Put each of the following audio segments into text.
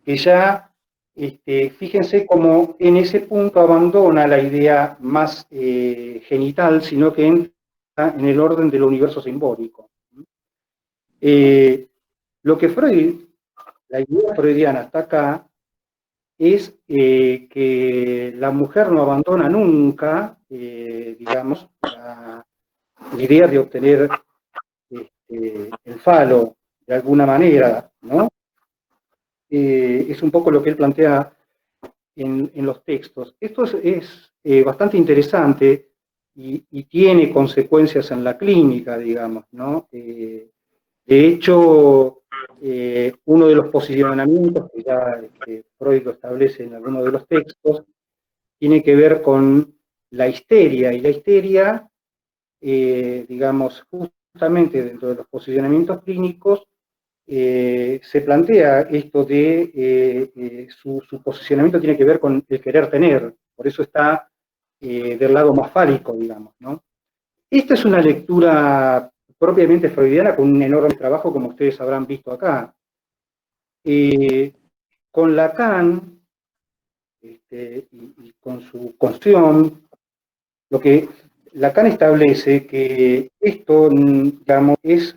que ya, fíjense cómo en ese punto abandona la idea más genital, sino que entra en el orden del universo simbólico. Lo que Freud, la idea freudiana hasta acá, es que la mujer no abandona nunca, digamos, la idea de obtener el falo de alguna manera, ¿no? Es un poco lo que él plantea en los textos. Esto es bastante interesante y tiene consecuencias en la clínica, digamos, ¿no? De hecho, uno de los posicionamientos que ya Freud lo establece en algunos de los textos tiene que ver con la histeria, y la histeria, digamos, justamente dentro de los posicionamientos clínicos, se plantea esto de su posicionamiento tiene que ver con el querer tener, por eso está del lado más fálico, digamos, ¿no? Esta es una lectura propiamente freudiana con un enorme trabajo, como ustedes habrán visto acá. Con Lacan y con su cuestión, lo que Lacan establece que esto, digamos, es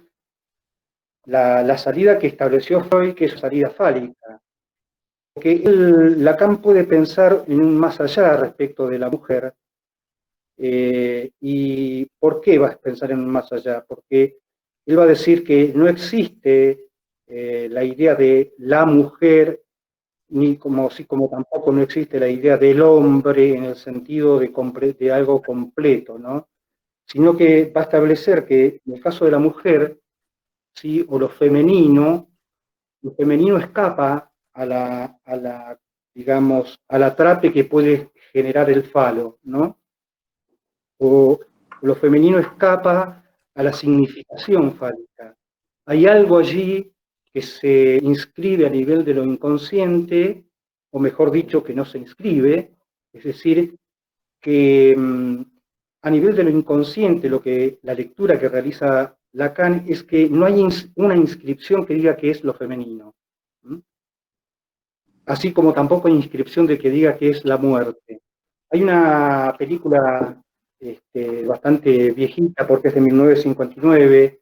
la salida que estableció Freud, que es su salida fálica. Porque Lacan puede pensar en un más allá respecto de la mujer. ¿Y por qué va a pensar en un más allá? Porque él va a decir que no existe la idea de la mujer, ni como tampoco no existe la idea del hombre en el sentido de algo completo, ¿no? Sino que va a establecer que en el caso de la mujer, ¿sí? O lo femenino escapa digamos, al atrape que puede generar el falo, ¿no? O lo femenino escapa a la significación fálica. Hay algo allí que se inscribe a nivel de lo inconsciente, o mejor dicho, que no se inscribe, es decir, que a nivel de lo inconsciente, la lectura que realiza Lacan es que no hay una inscripción que diga que es lo femenino. Así como tampoco hay inscripción de que diga que es la muerte. Hay una película bastante viejita, porque es de 1959,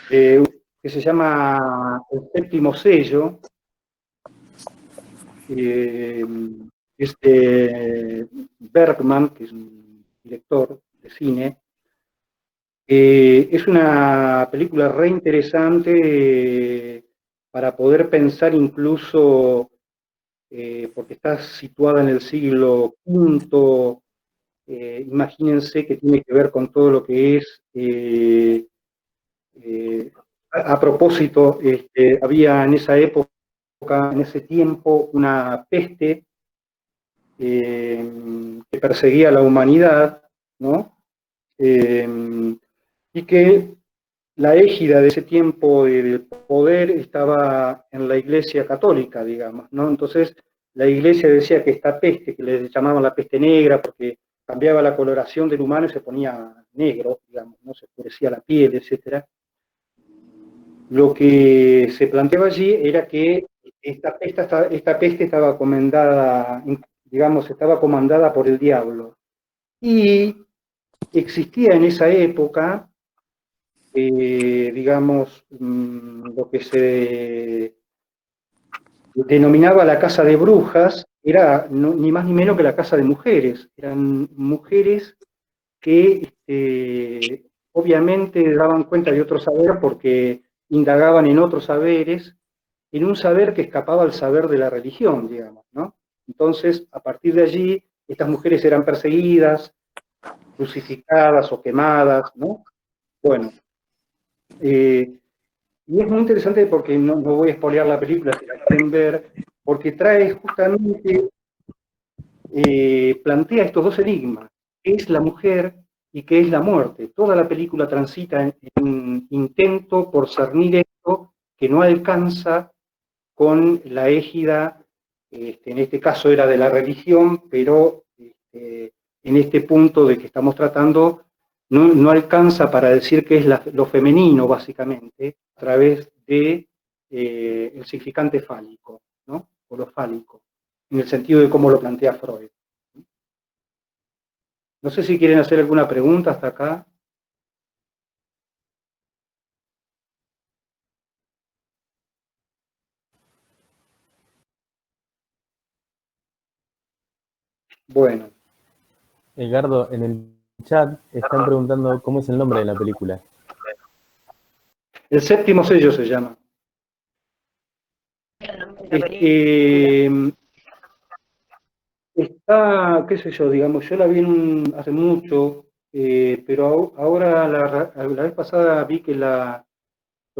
que se llama El séptimo sello, es de Bergman, que es un director de cine. Es una película re interesante para poder pensar incluso, porque está situada en el siglo V, imagínense que tiene que ver con todo lo que es, a propósito, había en esa época, en ese tiempo, una peste que perseguía a la humanidad, ¿no? Y que la égida de ese tiempo del poder estaba en la Iglesia Católica, digamos, ¿no? Entonces, la Iglesia decía que esta peste, que le llamaban la peste negra, porque cambiaba la coloración del humano y se ponía negro, digamos, ¿no? Se oscurecía la piel, etc. Lo que se planteaba allí era que esta peste estaba comandada, digamos, estaba comandada por el diablo. Y existía en esa época, digamos, lo que se denominaba la casa de brujas, era ni más ni menos que la casa de mujeres. Eran mujeres que obviamente daban cuenta de otro saber porque indagaban en otros saberes, en un saber que escapaba al saber de la religión, digamos, ¿no? Entonces, a partir de allí, estas mujeres eran perseguidas, crucificadas o quemadas, ¿no? Bueno, y es muy interesante porque no voy a spoilear la película si la quieren ver, porque trae justamente, plantea estos dos enigmas, qué es la mujer y qué es la muerte. Toda la película transita en un intento por cernir esto que no alcanza con la égida, en este caso era de la religión, pero en este punto de que estamos tratando, no alcanza para decir que es lo femenino, básicamente, a través de el significante fálico, ¿no? O lo fálico, en el sentido de cómo lo plantea Freud. No sé si quieren hacer alguna pregunta hasta acá. Bueno. Edgardo, en el chat están preguntando cómo es el nombre de la película. El séptimo sello se llama. Está, qué sé yo, digamos, yo la vi hace mucho, pero ahora la vez pasada vi que lo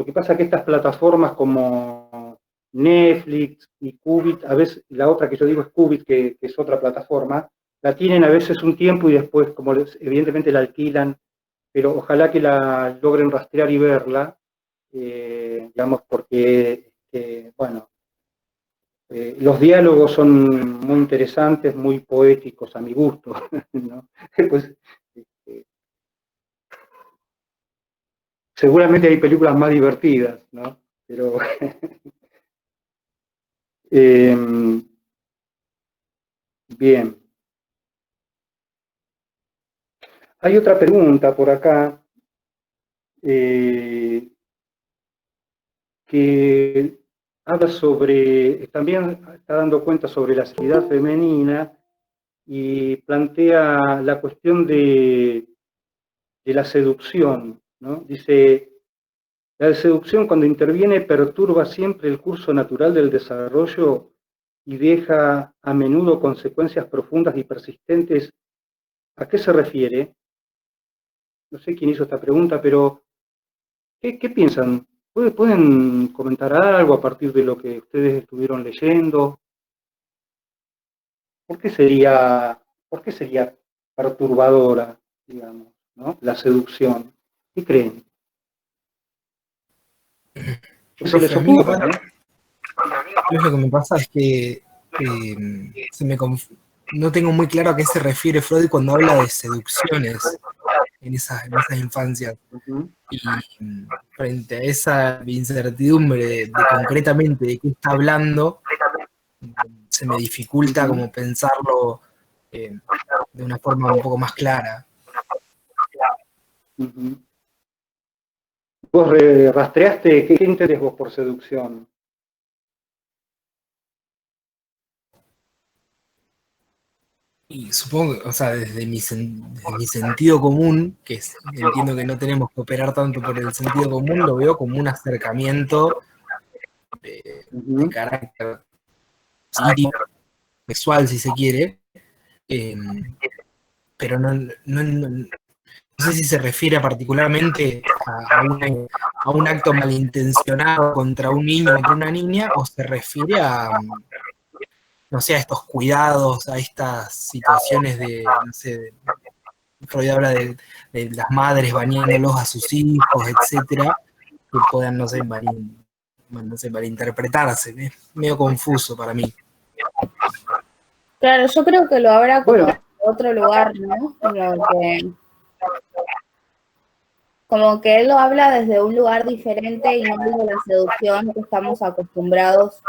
que pasa es que estas plataformas como Netflix y Qubit, a veces la otra que yo digo es Qubit, que es otra plataforma, la tienen a veces un tiempo y después, como evidentemente la alquilan, pero ojalá que la logren rastrear y verla, digamos, porque, bueno, los diálogos son muy interesantes, muy poéticos a mi gusto, ¿no? Pues, seguramente hay películas más divertidas, ¿no? Pero bien. Hay otra pregunta por acá que habla sobre, también está dando cuenta sobre la sexualidad femenina y plantea la cuestión de la seducción, ¿no? Dice, la seducción cuando interviene perturba siempre el curso natural del desarrollo y deja a menudo consecuencias profundas y persistentes. ¿A qué se refiere? No sé quién hizo esta pregunta, pero ¿qué piensan? ¿Pueden comentar algo a partir de lo que ustedes estuvieron leyendo? ¿Por qué sería perturbadora, digamos, ¿no? La seducción? ¿Qué creen? ¿Eso les Profe, a mí ocurre? lo que me pasa es que no tengo muy claro a qué se refiere Freud cuando habla de seducciones en esas infancias. Uh-huh. Y frente a esa incertidumbre de concretamente de qué está hablando, se me dificulta Uh-huh. como pensarlo de una forma un poco más clara. Uh-huh. ¿Vos rastreaste qué entendés vos por seducción? Y supongo, o sea, desde mi sentido común, entiendo que no tenemos que operar tanto por el sentido común, lo veo como un acercamiento de carácter psíquico, sexual, si se quiere, pero no sé si se refiere particularmente a un acto malintencionado contra un niño o contra una niña, o se refiere a, no sé, a estos cuidados, a estas situaciones de, no sé, Freud habla de las madres bañándolos a sus hijos, etcétera, que puedan, no sé, malinterpretarse. Es medio confuso para mí. Claro, yo creo que lo habrá como Bueno, en otro lugar, ¿no? Como que él lo habla desde un lugar diferente y no desde la seducción que estamos acostumbrados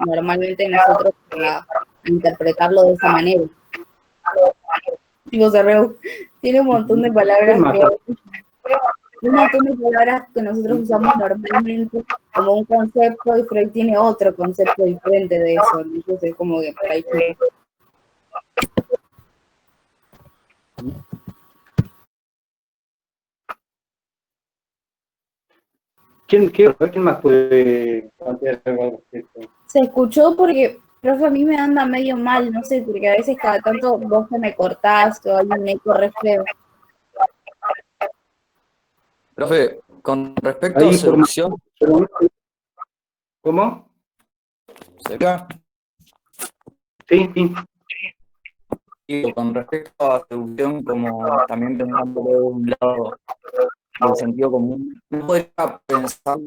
normalmente nosotros a interpretarlo de esa manera. Digo, Cerreu, tiene un montón de palabras que nosotros usamos normalmente como un concepto y Freud tiene otro concepto diferente de eso. Entonces, como que por ahí. ¿Quién más puede plantear algo al respecto? Se escuchó porque, profe, a mí me anda medio mal, no sé, porque a veces cada tanto vos te me cortás o hay un eco re feo. Profe, con respecto Ahí a seducción, ¿cómo? ¿cerca? Sí, sí. Y con respecto a seducción, como también pensándolo de un lado del sentido común, no podría pensarlo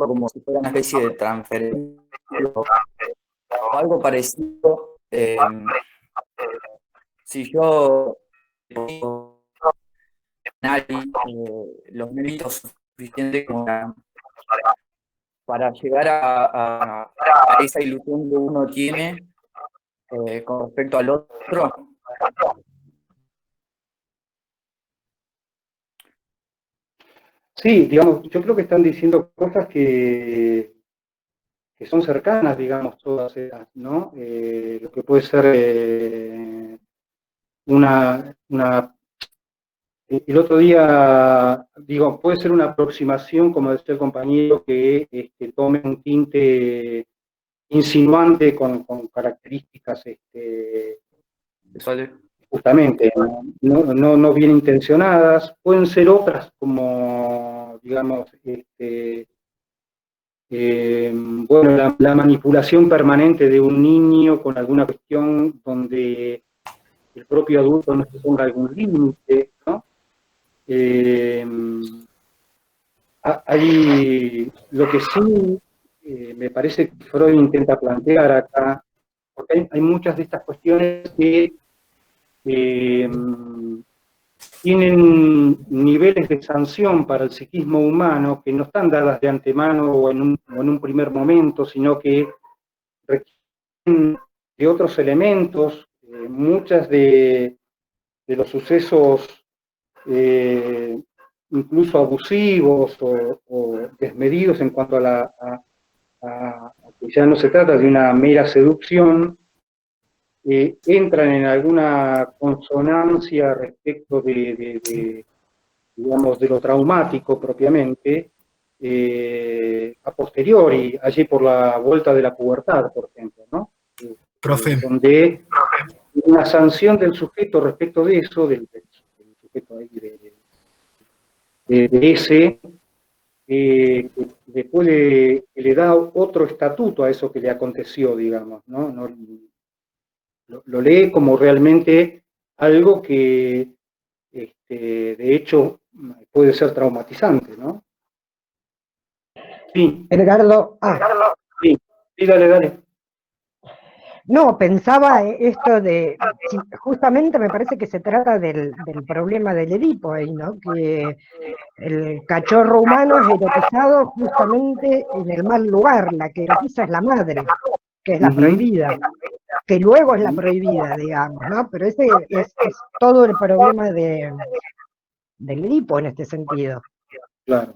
como si fuera una especie de transferencia o algo parecido. Si yo los méritos suficientes como para llegar a esa ilusión que uno tiene con respecto al otro. Sí, digamos, yo creo que están diciendo cosas que son cercanas, digamos, todas ellas, ¿no? Lo que puede ser una el otro día, digo, puede ser una aproximación, como decía el compañero, que tome un tinte insinuante con características justamente no bien intencionadas. Pueden ser otras como, digamos, bueno, la manipulación permanente de un niño con alguna cuestión donde el propio adulto no se ponga algún límite, ¿no? Hay lo que sí me parece que Freud intenta plantear acá, porque hay muchas de estas cuestiones que tienen niveles de sanción para el psiquismo humano que no están dadas de antemano o en un primer momento, sino que requieren de otros elementos. Muchas de los sucesos incluso abusivos o desmedidos en cuanto a que ya no se trata de una mera seducción, entran en alguna consonancia respecto digamos, de lo traumático propiamente, a posteriori, allí por la vuelta de la pubertad, por ejemplo, ¿no? Profe. Donde una sanción del sujeto respecto de eso, del sujeto ahí de ese, que después le da otro estatuto a eso que le aconteció, digamos, ¿no? Lo lee como realmente algo que, de hecho, puede ser traumatizante, ¿no? Sí. Edgardo, Sí, sí, dale. no, pensaba esto justamente me parece que se trata del problema del Edipo ahí, ¿no? Que el cachorro humano es erotizado justamente en el mal lugar, la que erotiza es la madre, que es la prohibida, que luego es la prohibida, digamos, ¿no? Pero ese es todo el problema del Edipo en este sentido. Claro.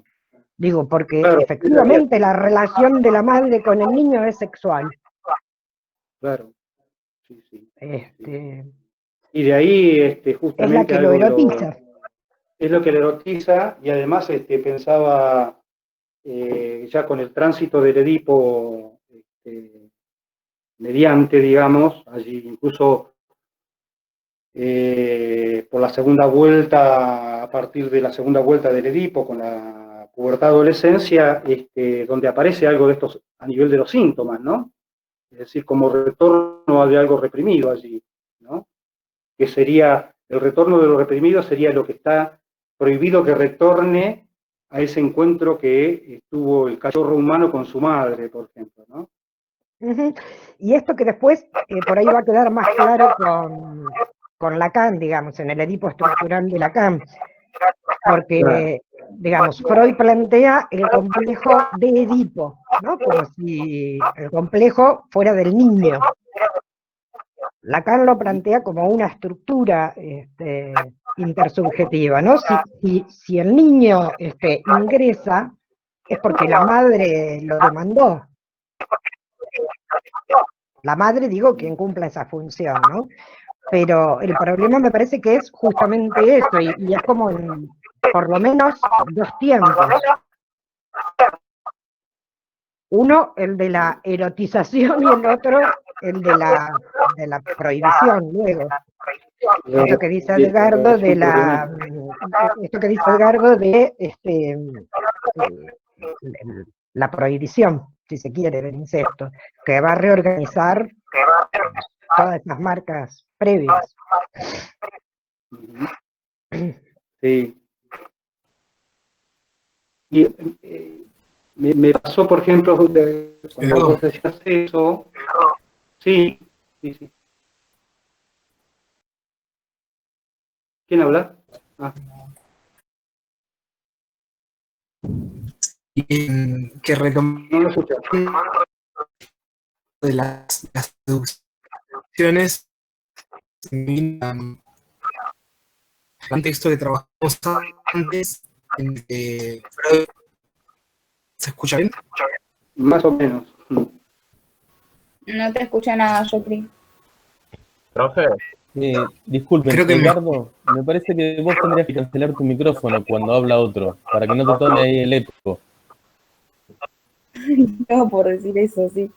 Digo, porque efectivamente la relación de la madre con el niño es sexual. Claro. Sí. Y de ahí, justamente. es la que lo erotiza. Es lo que lo erotiza, y además pensaba, ya con el tránsito del Edipo, mediante, digamos, allí incluso por la segunda vuelta, a partir de la segunda vuelta del Edipo, con la pubertad adolescencia, donde aparece algo de estos a nivel de los síntomas, ¿no? Es decir, como retorno de algo reprimido allí, ¿no? Que sería, el retorno de lo reprimido sería lo que está prohibido que retorne a ese encuentro que tuvo el cachorro humano con su madre, por ejemplo, ¿no? Y esto que después, por ahí va a quedar más claro con Lacan, digamos, en el Edipo estructural de Lacan, porque, digamos, Freud plantea el complejo de Edipo, ¿no? Como si el complejo fuera del niño. Lacan lo plantea como una estructura intersubjetiva, ¿no? Si el niño ingresa, es porque la madre lo demandó. La madre, digo, quien cumpla esa función, ¿no? Pero el problema me parece que es justamente eso, y es como en, por lo menos, dos tiempos. Uno, el de la erotización, y el otro, el de la prohibición, luego. Esto que dice Edgardo de la prohibición, si se quiere, del incesto, que va a reorganizar todas esas marcas previas. Sí. Y me pasó, por ejemplo, cuando vos decías eso. Sí. ¿Quién habla? que retomó No lo escucho. de las seducciones, un texto que trabajamos antes, en que Freud, ¿se escucha bien? Más o menos. No te escucha nada, Jeffrey. Profe, Disculpen, Creo que Edgardo, me parece que vos tendrías que cancelar tu micrófono cuando habla otro, para que no te tome ahí el eco. No, por decir eso, sí.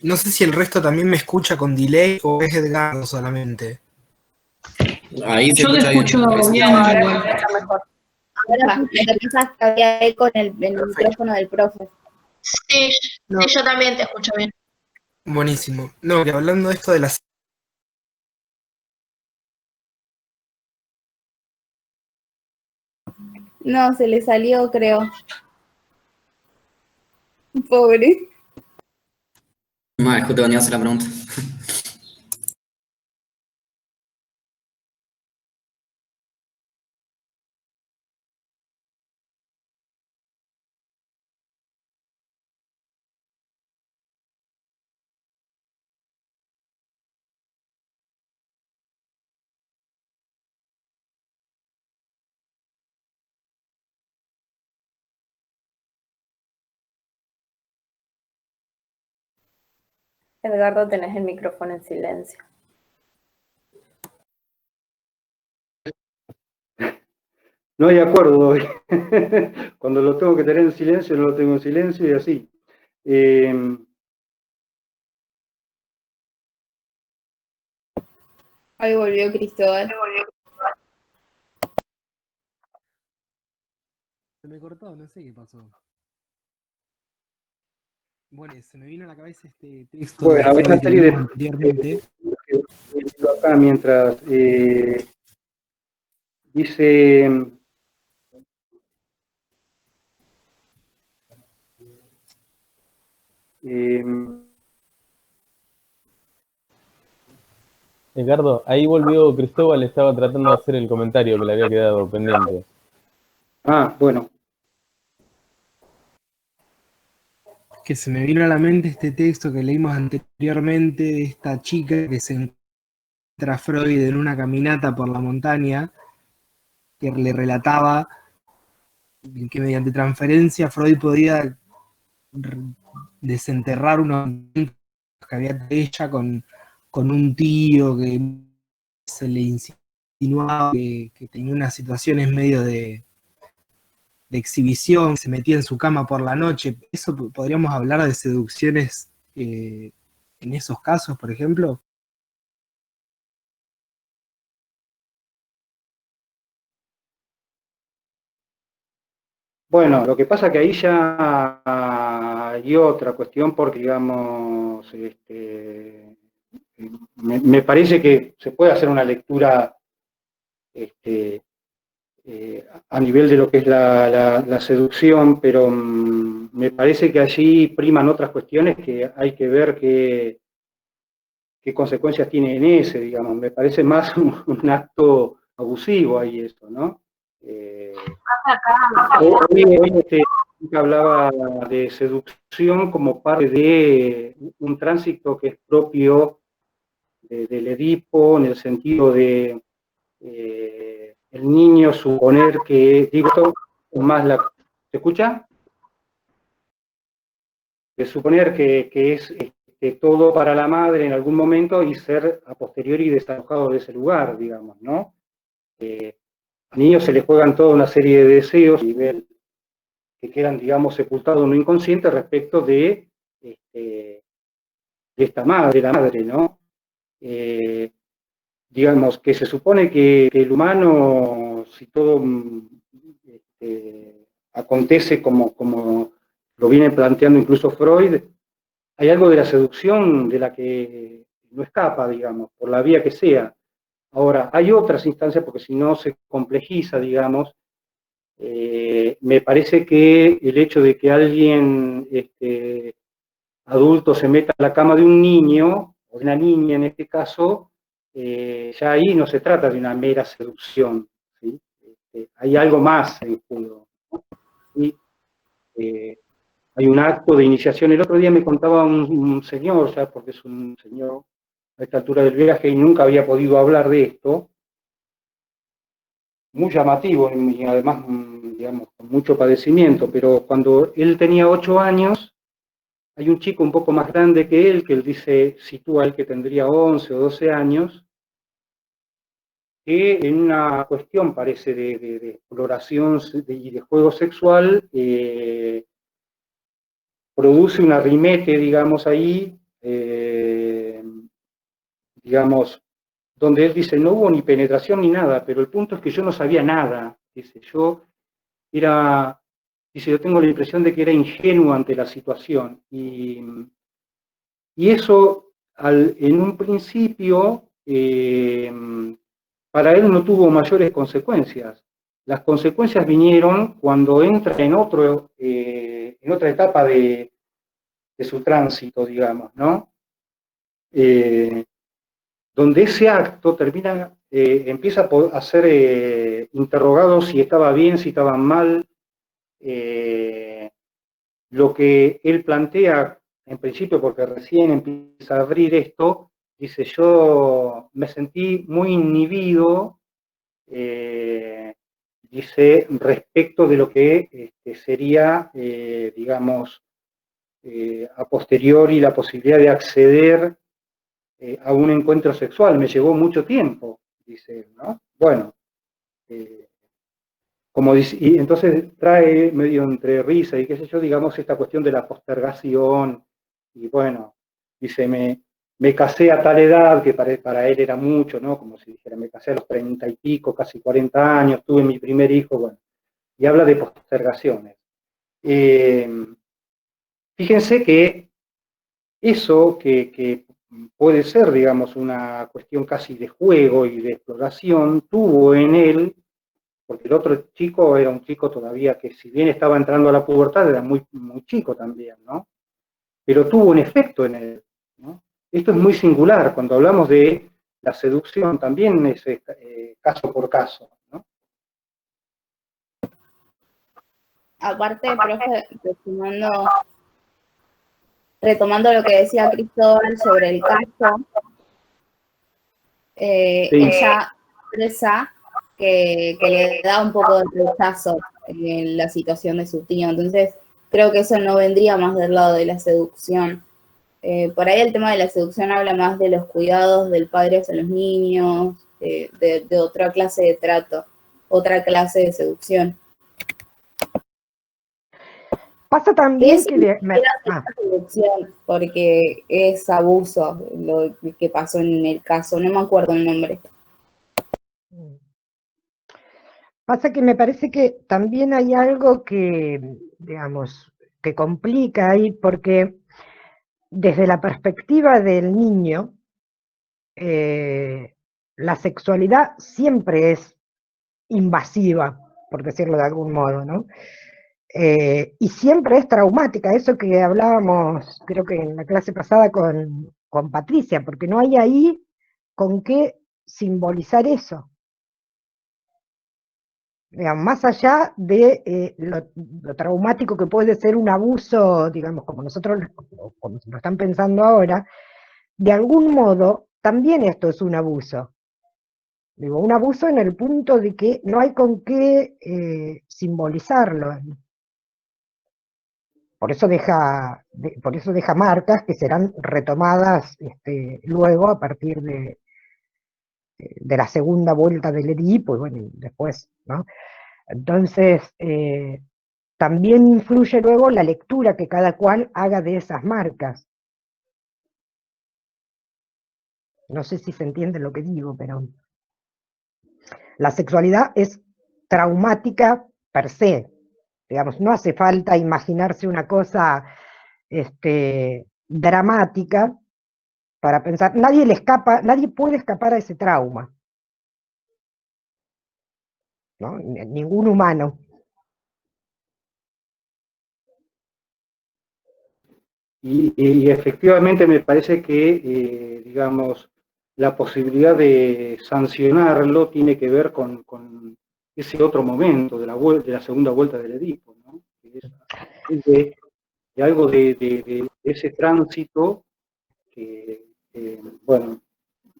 No sé si el resto también me escucha con delay o es Edgardo solamente. Ahí se Yo te escucha escucho bien, Ahora igual. Ahora lo que pasa es que había eco en el micrófono del profe. Sí, No. sí, yo también te escucho bien. Buenísimo. No, que hablando de esto de las... No, se le salió, creo. Pobre. justo venía a hacer la pregunta. Edgardo, tenés el micrófono en silencio. No hay acuerdo hoy. Cuando lo tengo que tener en silencio, no lo tengo en silencio y así. Ahí volvió Cristóbal. Se me cortó, no sé qué pasó. Bueno, se me vino a la cabeza este texto Bueno, de había una Freud que serie vimos anteriormente. acá mientras dice... Edgardo, ahí volvió Cristóbal, estaba tratando de hacer el comentario que le había quedado pendiente. bueno. Que se me vino a la mente este texto que leímos anteriormente de esta chica que se encuentra a Freud en una caminata por la montaña, que le relataba que mediante transferencia Freud podía desenterrar unos que había de ella con un tío que se le insinuaba que tenía unas situaciones medio de exhibición, se metía en su cama por la noche. ¿Eso podríamos hablar de seducciones en esos casos, por ejemplo? Bueno, lo que pasa que ahí ya hay otra cuestión porque, digamos, me parece que se puede hacer una lectura a nivel de lo que es la seducción, pero me parece que allí priman otras cuestiones que hay que ver qué consecuencias tiene en ese, digamos. Me parece más un acto abusivo ahí eso, ¿no? Hoy hablaba de seducción como parte de un tránsito que es propio del Edipo, en el sentido de el niño suponer que, digo esto, más ¿se escucha? De suponer que es todo para la madre en algún momento y ser a posteriori desalojado de ese lugar, digamos, ¿no? Al niño se le juegan toda una serie de deseos a nivel que quedan, digamos, sepultados en lo inconsciente respecto de esta madre, la madre, ¿no? Digamos, que se supone que el humano, si todo acontece como lo viene planteando incluso Freud, hay algo de la seducción de la que no escapa, digamos, por la vía que sea. Ahora, hay otras instancias, porque si no se complejiza, digamos, me parece que el hecho de que alguien adulto se meta a la cama de un niño, o de una niña en este caso, ya ahí no se trata de una mera seducción, ¿sí? hay algo más en juego. ¿Sí? Hay un acto de iniciación. El otro día me contaba un señor, ya porque es un señor a esta altura del viaje y nunca había podido hablar de esto, muy llamativo y además, digamos, con mucho padecimiento, pero cuando él tenía 8 años, hay un chico un poco más grande que él dice, sitúa él que tendría 11 o 12 años, que en una cuestión, parece, de exploración y de juego sexual, produce un arrimete, digamos, ahí, digamos, donde él dice, no hubo ni penetración ni nada, pero el punto es que yo no sabía nada, dice, dice, yo tengo la impresión de que era ingenuo ante la situación, y eso, en un principio, para él no tuvo mayores consecuencias. Las consecuencias vinieron cuando entra en otra etapa de su tránsito, digamos, ¿no? Donde ese acto empieza a ser interrogado si estaba bien, si estaba mal. Lo que él plantea, en principio, porque recién empieza a abrir esto, dice, yo me sentí muy inhibido, dice, respecto de lo que sería, digamos, a posteriori la posibilidad de acceder a un encuentro sexual. Me llevó mucho tiempo, dice él, ¿no? Bueno, como dice, y entonces trae medio entre risa y qué sé yo, digamos, esta cuestión de la postergación, y bueno, dice, me casé a tal edad, que para él era mucho, ¿no? Como si dijera, me casé a los 30 y pico, casi 40 años, tuve mi primer hijo, bueno, y habla de postergaciones. Fíjense que eso que puede ser, digamos, una cuestión casi de juego y de exploración, tuvo en él, porque el otro chico era un chico todavía que, si bien estaba entrando a la pubertad, era muy, muy chico también, ¿no? Pero tuvo un efecto en él, ¿no? Esto es muy singular, cuando hablamos de la seducción, también es caso por caso, ¿no? Aparte, profe, retomando lo que decía Cristóbal sobre el caso, Sí. ella expresa que le da un poco de rechazo en la situación de su tío. Entonces, creo que eso no vendría más del lado de la seducción. Por ahí el tema de la seducción habla más de los cuidados del padre hacia los niños, de otra clase de trato, otra clase de seducción. Pasa también Es que... seducción, porque es abuso lo que pasó en el caso, no me acuerdo el nombre. Pasa que me parece que también hay algo que, digamos, que complica ahí, porque desde la perspectiva del niño, la sexualidad siempre es invasiva, por decirlo de algún modo, ¿no? Y siempre es traumática, eso que hablábamos, creo que en la clase pasada con Patricia, porque no hay ahí con qué simbolizar eso. Digamos, más allá de lo traumático que puede ser un abuso, digamos, como lo están pensando ahora, de algún modo también esto es un abuso. Digo, un abuso en el punto de que no hay con qué simbolizarlo. Por eso deja marcas que serán retomadas luego a partir de la segunda vuelta del Edipo, y bueno, y después, ¿no? Entonces, también influye luego la lectura que cada cual haga de esas marcas. No sé si se entiende lo que digo, pero la sexualidad es traumática per se. Digamos, no hace falta imaginarse una cosa dramática para pensar, nadie puede escapar a ese trauma, ¿no? Ningún humano. Y efectivamente me parece que, digamos, la posibilidad de sancionarlo tiene que ver con ese otro momento de la segunda vuelta del Edipo, ¿no? Es de algo de ese tránsito que, bueno,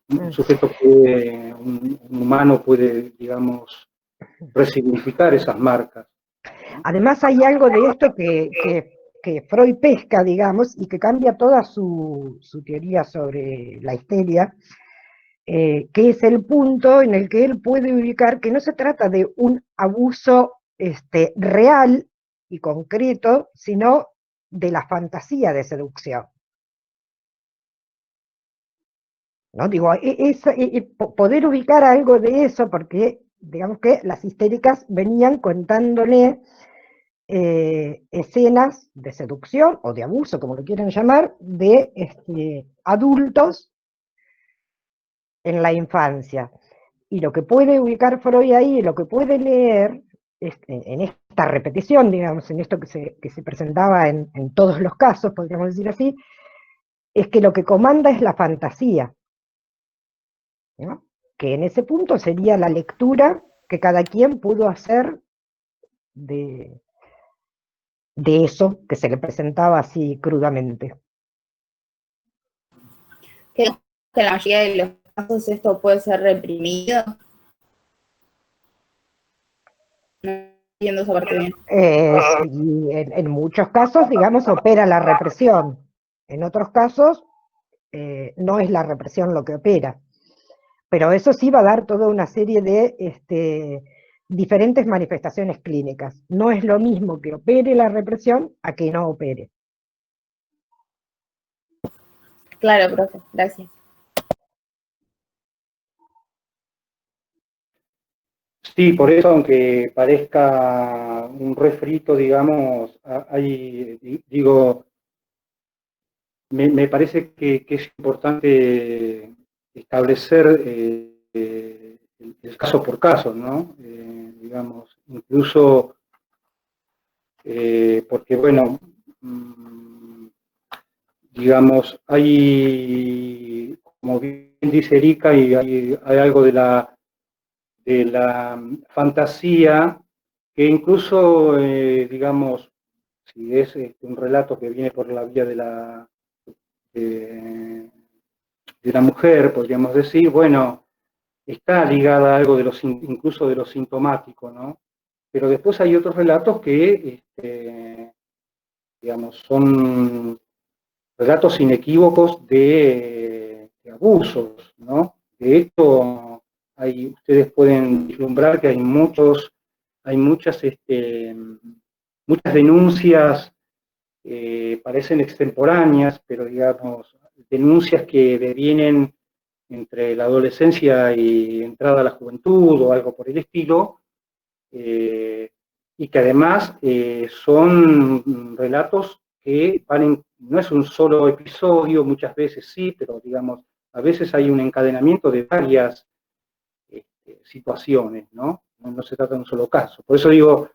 un sujeto puede, un humano puede, digamos, resignificar esas marcas. Además hay algo de esto que Freud pesca, digamos, y que cambia toda su teoría sobre la histeria, que es el punto en el que él puede ubicar que no se trata de un abuso real y concreto, sino de la fantasía de seducción. ¿No? Digo, poder ubicar algo de eso, porque digamos que las histéricas venían contándole escenas de seducción o de abuso, como lo quieran llamar, de adultos en la infancia. Y lo que puede ubicar Freud ahí, lo que puede leer en esta repetición, digamos, en esto que se presentaba en todos los casos, podríamos decir así, es que lo que comanda es la fantasía, ¿no? Que en ese punto sería la lectura que cada quien pudo hacer de eso que se le presentaba así crudamente. Creo que en la mayoría de los casos esto puede ser reprimido. No entiendo esa parte bien. Y en muchos casos, digamos, opera la represión. En otros casos, no es la represión lo que opera. Pero eso sí va a dar toda una serie de diferentes manifestaciones clínicas. No es lo mismo que opere la represión a que no opere. Claro, profe, gracias. Sí, por eso, aunque parezca un refrito, digamos, digo, me parece que es importante establecer el caso por caso, ¿no? Digamos, incluso porque, bueno, digamos, hay, como bien dice Erika, y hay algo de la fantasía que incluso, digamos, si es un relato que viene por la vía de la mujer, podríamos decir, bueno, está ligada a algo incluso de lo sintomático, ¿no? Pero después hay otros relatos que, digamos, son relatos inequívocos de abusos, ¿no? De hecho, ustedes pueden vislumbrar que hay muchas denuncias, parecen extemporáneas, pero digamos, denuncias que devienen entre la adolescencia y entrada a la juventud o algo por el estilo, y que además son relatos que no es un solo episodio, muchas veces sí, pero digamos, a veces hay un encadenamiento de varias situaciones, ¿no? No se trata de un solo caso. Por eso digo,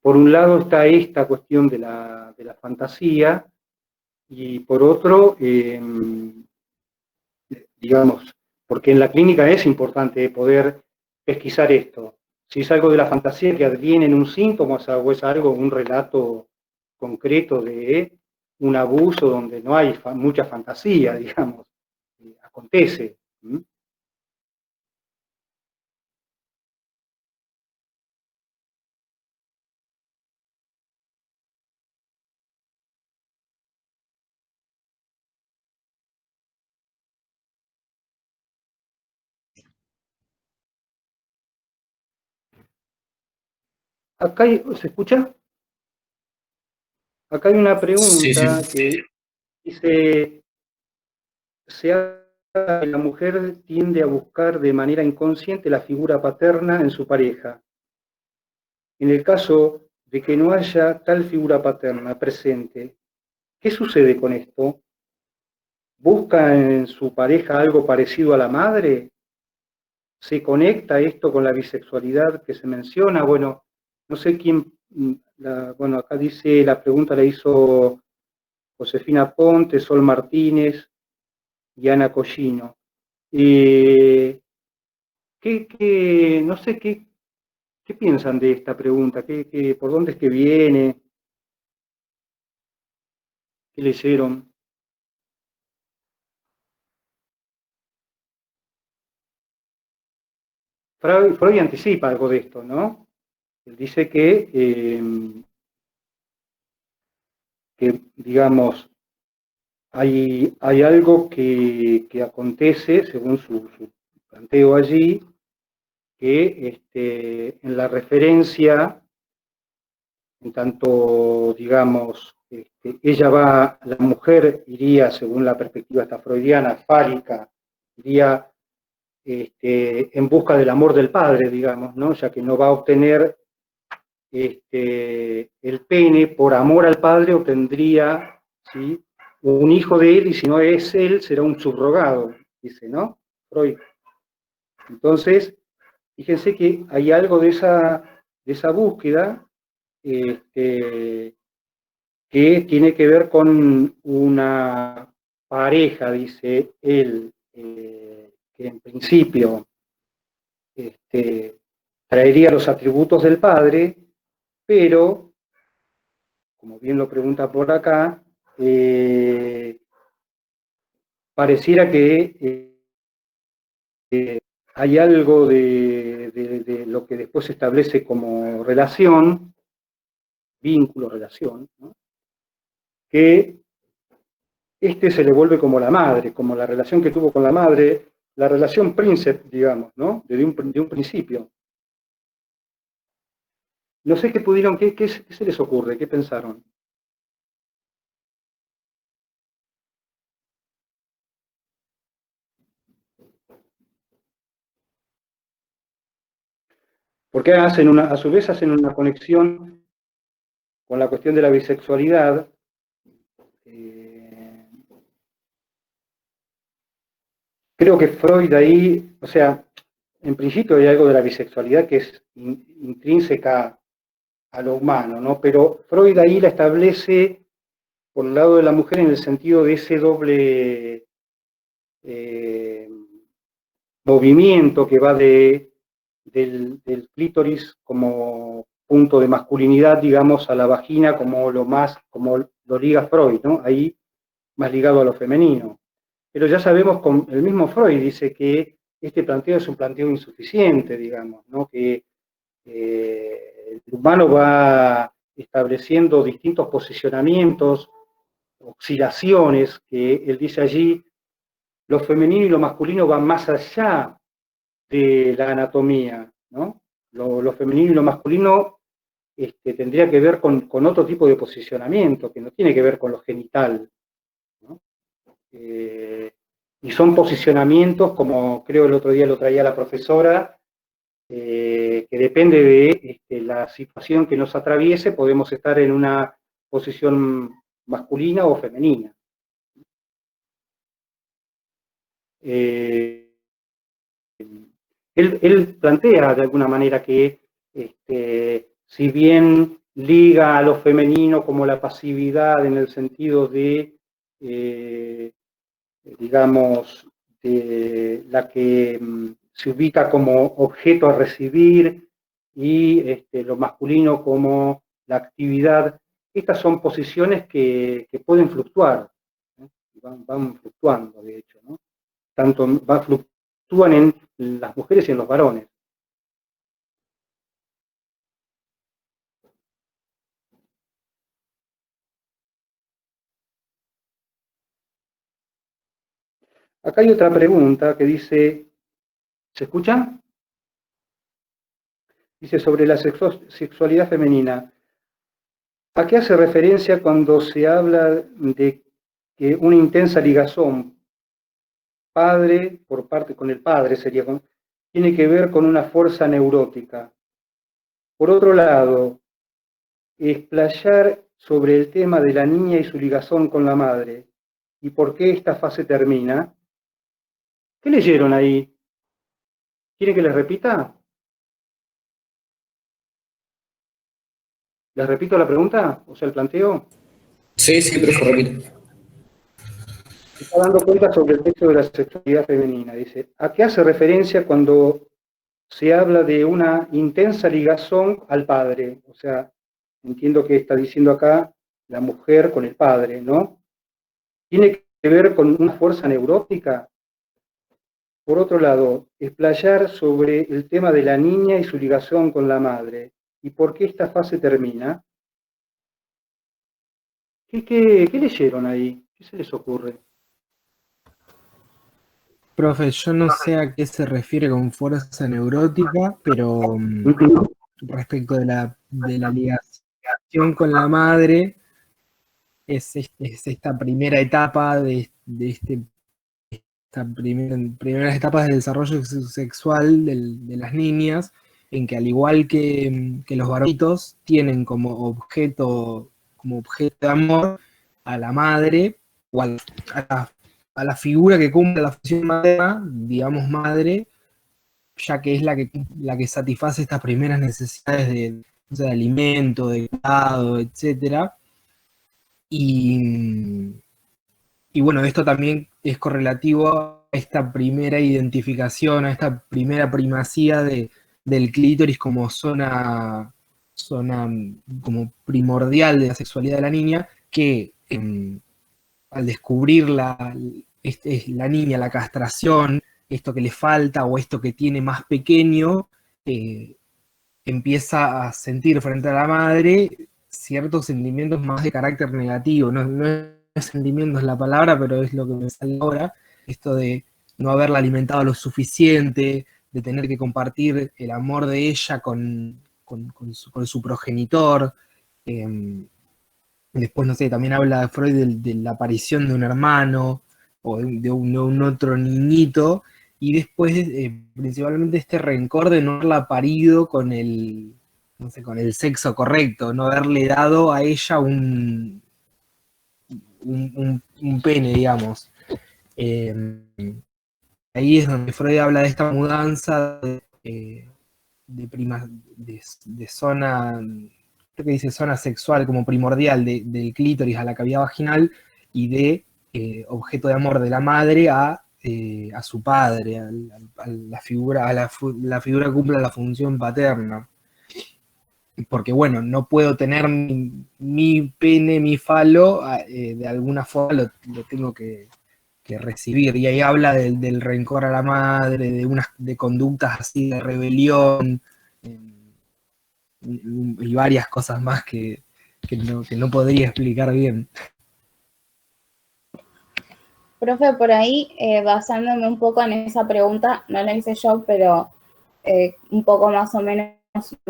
por un lado está esta cuestión de la fantasía, y por otro, digamos, porque en la clínica es importante poder pesquisar esto. Si es algo de la fantasía que adviene en un síntoma, o es algo, un relato concreto de un abuso donde no hay mucha fantasía, digamos, acontece. Acá ¿se escucha? Acá hay una pregunta que dice, la mujer tiende a buscar de manera inconsciente la figura paterna en su pareja. En el caso de que no haya tal figura paterna presente, ¿qué sucede con esto? ¿Busca en su pareja algo parecido a la madre? ¿Se conecta esto con la bisexualidad que se menciona? Bueno, no sé quién, bueno, acá dice, la pregunta la hizo Josefina Ponte, Sol Martínez y Ana Collino. no sé, ¿qué piensan de esta pregunta? ¿Por dónde es que viene? ¿Qué leyeron? Freud anticipa algo de esto, ¿no? Él dice que digamos, hay algo que acontece, según su planteo allí, que en la referencia, en tanto, digamos, la mujer iría, según la perspectiva esta freudiana, fálica, iría en busca del amor del padre, digamos, ¿no? Ya que no va a obtener el pene por amor al padre, obtendría, ¿sí?, un hijo de él, y si no es él, será un subrogado, dice, ¿no? Freud. Entonces, fíjense que hay algo de esa búsqueda que tiene que ver con una pareja, dice él, que en principio traería los atributos del padre, pero, como bien lo pregunta por acá, pareciera que hay algo de lo que después se establece como relación, vínculo, relación, ¿no?, que se le vuelve como la madre, como la relación que tuvo con la madre, la relación príncipe, digamos, ¿no?, de un principio. No sé qué se les ocurre, qué pensaron. Porque a su vez hacen una conexión con la cuestión de la bisexualidad. Creo que Freud ahí, o sea, en principio hay algo de la bisexualidad que es intrínseca a lo humano, ¿no? Pero Freud ahí la establece por el lado de la mujer en el sentido de ese doble movimiento que va del clítoris como punto de masculinidad, digamos, a la vagina como lo liga Freud, ¿no? Ahí más ligado a lo femenino. Pero ya sabemos, el mismo Freud dice que este planteo es un planteo insuficiente, digamos, ¿no? Que el humano va estableciendo distintos posicionamientos, oscilaciones, que él dice allí, lo femenino y lo masculino van más allá de la anatomía, ¿no? Lo femenino y lo masculino tendría que ver con otro tipo de posicionamiento, que no tiene que ver con lo genital, ¿no? Y son posicionamientos, como creo el otro día lo traía la profesora, que depende de la situación que nos atraviese, podemos estar en una posición masculina o femenina. Él plantea de alguna manera que si bien liga a lo femenino como la pasividad en el sentido de, digamos, de la que se ubica como objeto a recibir, y lo masculino como la actividad, estas son posiciones que pueden fluctuar, ¿no? Van fluctuando, de hecho, ¿no? Fluctúan en las mujeres y en los varones. Acá hay otra pregunta que dice, ¿se escucha? Dice, sobre la sexualidad femenina, ¿a qué hace referencia cuando se habla de que una intensa ligazón padre por parte con el padre tiene que ver con una fuerza neurótica? Por otro lado, explayar sobre el tema de la niña y su ligazón con la madre y por qué esta fase termina. ¿Qué leyeron ahí? ¿Quieren que les repita? ¿Les repito la pregunta? O sea, el planteo. Sí, sí, profe, repito. Está dando cuenta sobre el texto de la sexualidad femenina. Dice, ¿a qué hace referencia cuando se habla de una intensa ligación al padre, o sea, entiendo que está diciendo acá la mujer con el padre, ¿no? Tiene que ver con una fuerza neurótica. Por otro lado, explayar sobre el tema de la niña y su ligación con la madre, y por qué esta fase termina. ¿Qué leyeron ahí? ¿Qué se les ocurre? Profe, yo no sé a qué se refiere con fuerza neurótica, pero respecto de la ligación con la madre, es esta primera etapa esta primeras etapas del desarrollo sexual de las niñas, en que al igual que los varones tienen como objeto de amor a la madre o a la figura que cumple la función materna, digamos madre, ya que es la que satisface estas primeras necesidades de alimento, de cuidado, etcétera. Y bueno, esto también es correlativo a esta primera identificación, a esta primera primacía del clítoris como zona como primordial de la sexualidad de la niña, que al descubrir la niña la castración, esto que le falta o esto que tiene más pequeño, empieza a sentir frente a la madre ciertos sentimientos más de carácter negativo. No es sentimientos la palabra, pero es lo que me sale ahora, esto de no haberla alimentado lo suficiente, de tener que compartir el amor de ella con su progenitor. Después, no sé, también habla de Freud de la aparición de un hermano o de un otro niñito, y después principalmente este rencor de no haberla parido con no sé, con el sexo correcto, no haberle dado a ella un pene, digamos. Ahí es donde Freud habla de esta mudanza de zona, creo que dice zona sexual como primordial del clítoris a la cavidad vaginal, y de objeto de amor de la madre a su padre, a la figura, la figura que cumple la función paterna. Porque bueno, no puedo tener mi pene, mi falo, de alguna forma lo tengo que recibir. Y ahí habla del rencor a la madre, de conductas así de rebelión, y varias cosas más que no podría explicar bien. Profe, por ahí, basándome un poco en esa pregunta, no la hice yo, pero un poco más o menos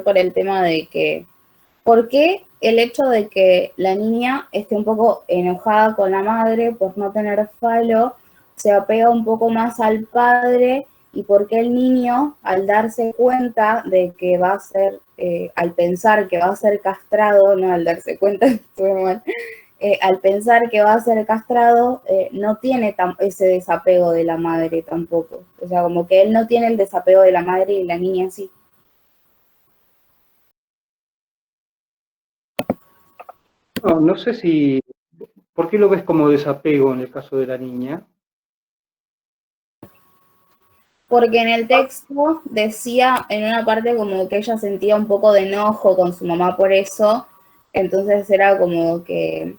por el tema de que, ¿por qué el hecho de que la niña esté un poco enojada con la madre por no tener falo, se apega un poco más al padre, y por qué el niño, al darse cuenta de que va a ser, al pensar que va a ser castrado, no al darse cuenta, estuve mal, al pensar que va a ser castrado, no tiene ese desapego de la madre tampoco? O sea, como que él no tiene el desapego de la madre y la niña sí. No sé si, ¿por qué lo ves como desapego en el caso de la niña? Porque en el texto decía en una parte como que ella sentía un poco de enojo con su mamá por eso, entonces era como que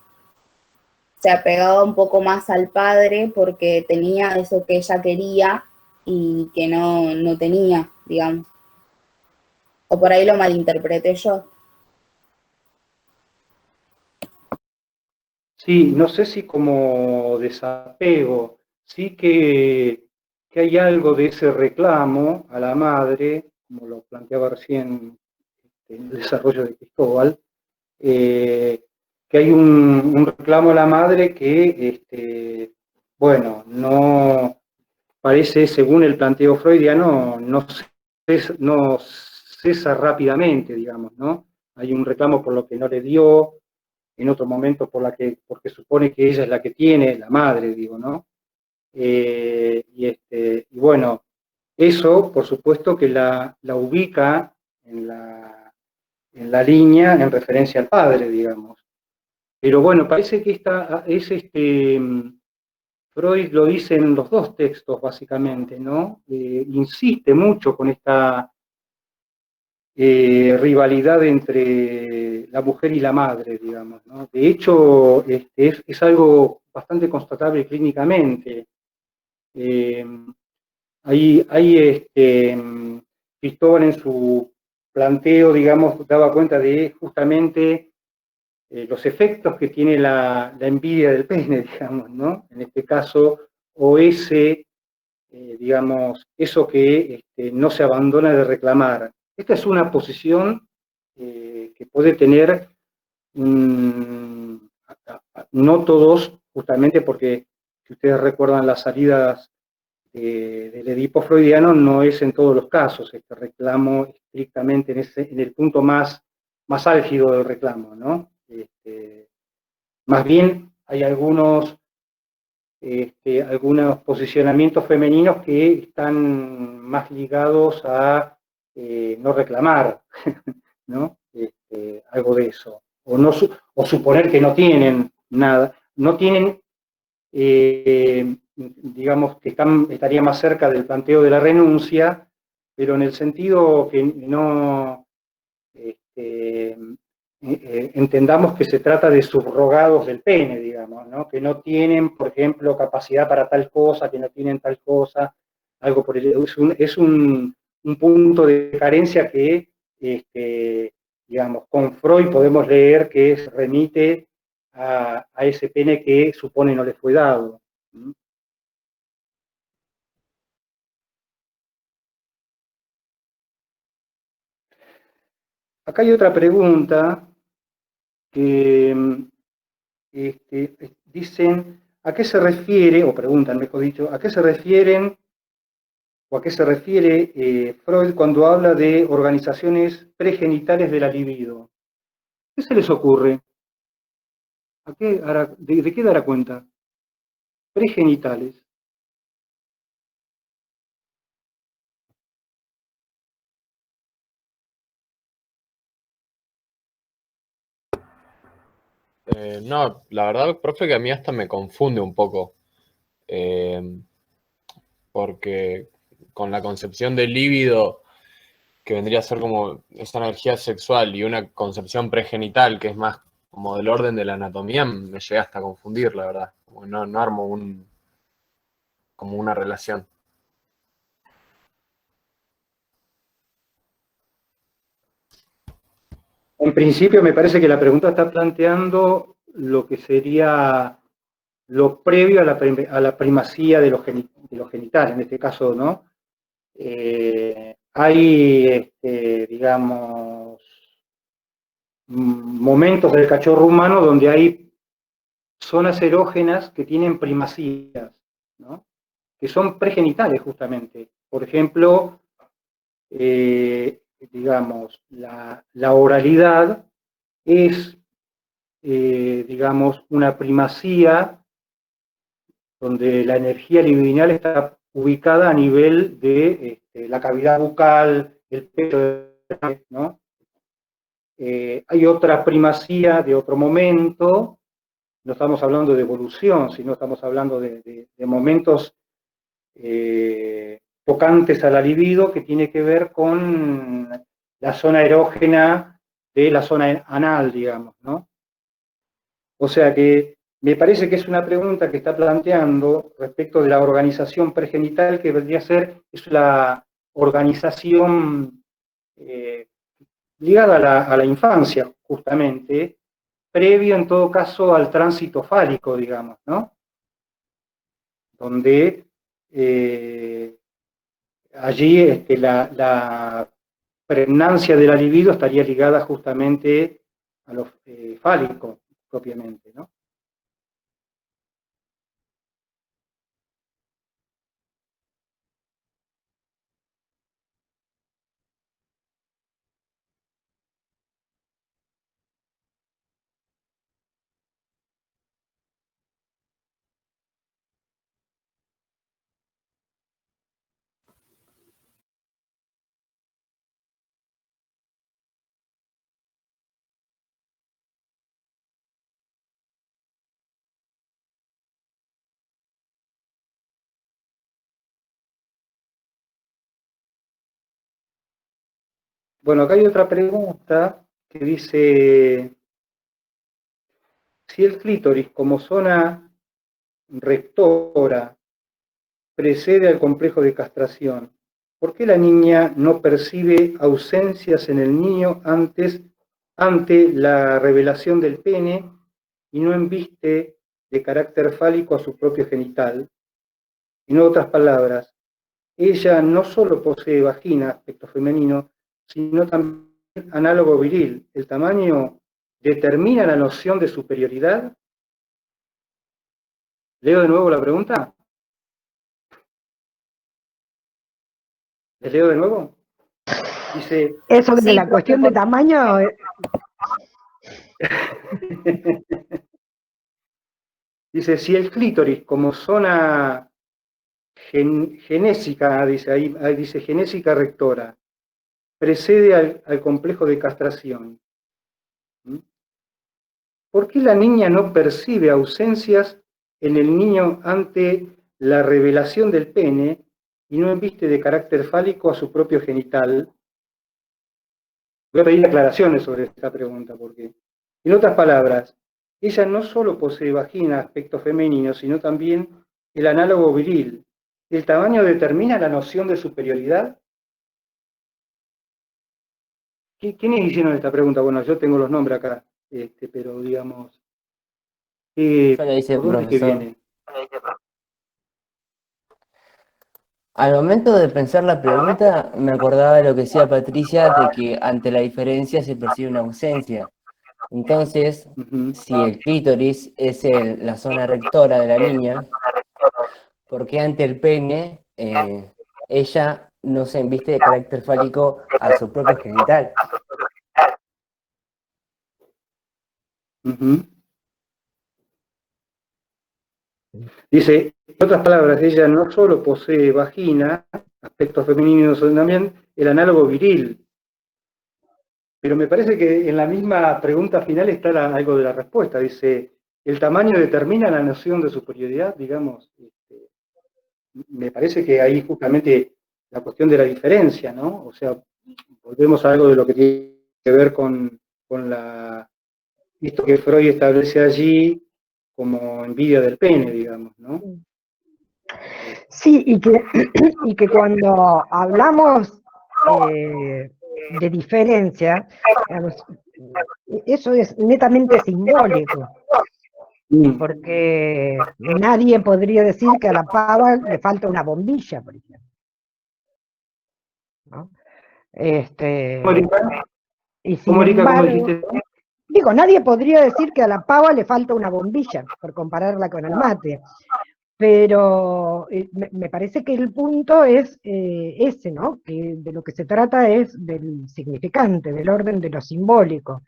se apegaba un poco más al padre porque tenía eso que ella quería y que no tenía, digamos. O por ahí lo malinterpreté yo. Sí, no sé si como desapego, sí que hay algo de ese reclamo a la madre, como lo planteaba recién en el desarrollo de Cristóbal, que hay un reclamo a la madre que, bueno, no parece, según el planteo freudiano, no cesa rápidamente, digamos, ¿no? Hay un reclamo por lo que no le dio, en otro momento porque supone que ella es la que tiene, la madre, digo, ¿no? Y bueno, eso, por supuesto, que la ubica en la línea en referencia al padre, digamos. Pero bueno, parece que Freud lo dice en los dos textos, básicamente, ¿no? Insiste mucho con esta rivalidad entre la mujer y la madre, digamos, ¿no? De hecho, es algo bastante constatable clínicamente. Cristóbal en su planteo, digamos, daba cuenta de justamente los efectos que tiene la envidia del pene, digamos, ¿no? En este caso, o ese, digamos, eso que no se abandona de reclamar. Esta es una posición que puede tener, no todos, justamente porque, si ustedes recuerdan las salidas del Edipo freudiano, no es en todos los casos este reclamo estrictamente en el punto más álgido del reclamo, ¿no? Más bien hay algunos posicionamientos femeninos que están más ligados a no reclamar, ¿no? Algo de eso. O suponer que no tienen nada, no tienen, digamos, que estaría más cerca del planteo de la renuncia, pero en el sentido que no entendamos que se trata de subrogados del pene, digamos, ¿no? Que no tienen, por ejemplo, capacidad para tal cosa, que no tienen tal cosa, algo por el es un punto de carencia que, digamos, con Freud podemos leer que se remite a ese pene que supone no le fue dado. Acá hay otra pregunta que dicen, ¿a qué se refiere, o preguntan, mejor dicho, a qué se refieren o a qué se refiere Freud cuando habla de organizaciones pregenitales de la libido? ¿Qué se les ocurre? ¿De qué dará cuenta? Pregenitales. No, la verdad, profe, que a mí hasta me confunde un poco, porque con la concepción del líbido, que vendría a ser como esa energía sexual, y una concepción pregenital, que es más como del orden de la anatomía, me llega hasta a confundir, la verdad. Como no armo como una relación. En principio me parece que la pregunta está planteando lo que sería lo previo a la primacía de los genitales, en este caso, ¿no? Hay, digamos, momentos del cachorro humano donde hay zonas erógenas que tienen primacías, ¿no? Que son pregenitales justamente. Por ejemplo, digamos, la oralidad es, digamos, una primacía donde la energía libidinal está ubicada a nivel de la cavidad bucal, el pecho, ¿no? Hay otra primacía de otro momento, no estamos hablando de evolución, sino estamos hablando de momentos tocantes a la libido, que tiene que ver con la zona erógena de la zona anal, digamos, ¿no? O sea que me parece que es una pregunta que está planteando respecto de la organización pregenital, que vendría a ser, es la organización ligada a la infancia, justamente, previo en todo caso al tránsito fálico, digamos, ¿no? Donde allí la pregnancia de la libido estaría ligada justamente a lo fálico propiamente, ¿no? Bueno, acá hay otra pregunta que dice, si el clítoris como zona rectora precede al complejo de castración, ¿por qué la niña no percibe ausencias en el niño ante la revelación del pene y no embiste de carácter fálico a su propio genital? En otras palabras, ella no solo posee vagina, aspecto femenino, sino también análogo viril. ¿El tamaño determina la noción de superioridad? ¿Leo de nuevo la pregunta? ¿Les leo de nuevo? Dice, Eso de Sí, la profe, cuestión de tamaño, dice, si el clítoris como zona genésica, dice ahí dice genésica rectora, precede al complejo de castración, ¿Mm? ¿Por qué la niña no percibe ausencias en el niño ante la revelación del pene y no embiste de carácter fálico a su propio genital? Voy a pedir aclaraciones sobre esta pregunta, porque, en otras palabras, ella no solo posee vagina, aspecto femenino, sino también el análogo viril. ¿El tamaño determina la noción de superioridad? ¿Quiénes hicieron esta pregunta? Bueno, yo tengo los nombres acá, pero digamos, Yo le hice, ¿por dónde es que profesor. viene? Al momento de pensar la pregunta, me acordaba de lo que decía Patricia, de que ante la diferencia se percibe una ausencia. Entonces, Ujú. si el clítoris es la zona rectora de la niña, ¿por qué ante el pene ella no se embiste de carácter fálico a su propio genital? Ujú. Dice, en otras palabras, ella no solo posee vagina, aspectos femeninos también, el análogo viril, pero me parece que en la misma pregunta final está algo de la respuesta. Dice, ¿el tamaño determina la noción de superioridad? Digamos, me parece que ahí justamente la cuestión de la diferencia, ¿no? O sea, volvemos a algo de lo que tiene que ver con esto que Freud establece allí como envidia del pene, digamos, ¿no? sí, y que cuando hablamos de diferencia, digamos, eso es netamente simbólico, porque nadie podría decir que a la pava le falta una bombilla, por ejemplo, ¿no? Y sin ¿Cómo, Erika, cómo embargo, dijiste? digo, nadie podría decir que a la pava le falta una bombilla, por compararla con el mate. Pero me parece que el punto es ese, ¿no? Que de lo que se trata es del significante, del orden de lo simbólico.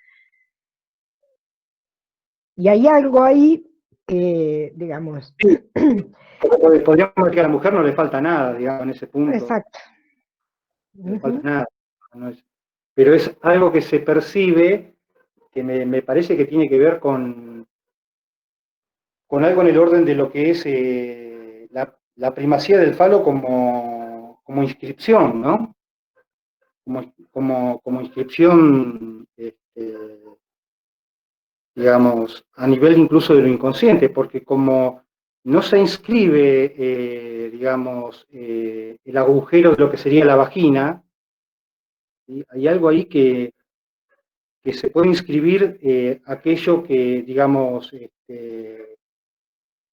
Y hay algo ahí que, digamos... Podríamos decir que a la mujer no le falta nada, digamos, en ese punto. Exacto. No le falta nada. No es, pero es algo que se percibe que me parece que tiene que ver con algo en el orden de lo que es la primacía del falo como inscripción, ¿no? Como inscripción, digamos, a nivel incluso de lo inconsciente, porque como no se inscribe, digamos, el agujero de lo que sería la vagina, ¿sí? Hay algo ahí que se puede inscribir aquello que, digamos,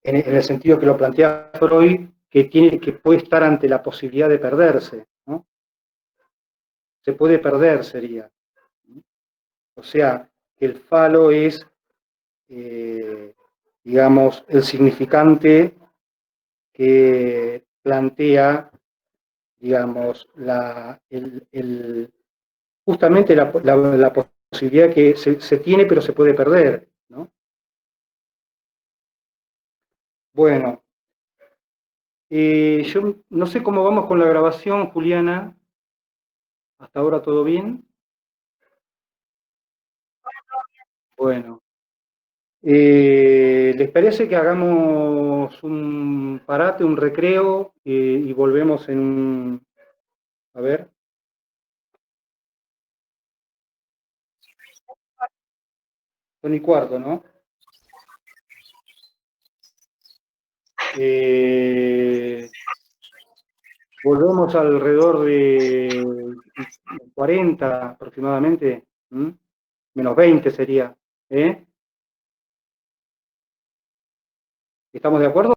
en el sentido que lo plantea Freud, que puede estar ante la posibilidad de perderse, ¿no? Se puede perder, sería. O sea, que el falo es, digamos, el significante que plantea, digamos, justamente la posibilidad que se tiene pero se puede perder, ¿no? Bueno, yo no sé cómo vamos con la grabación, Juliana. ¿Hasta ahora todo bien? Bueno. ¿Les parece que hagamos un parate, un recreo y volvemos en un... A ver. Son y cuarto, ¿no? Volvemos alrededor de 40 aproximadamente, ¿m? Menos 20 sería, ¿eh? ¿Estamos de acuerdo?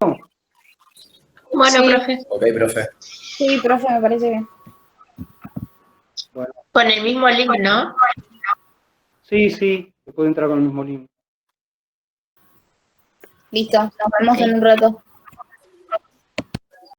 Bueno, Sí. profe. Ok, profe. Sí, profe, me parece bien. Bueno, Con el mismo link, ¿no? sí, se puede entrar con el mismo link. Listo, nos vemos en un rato.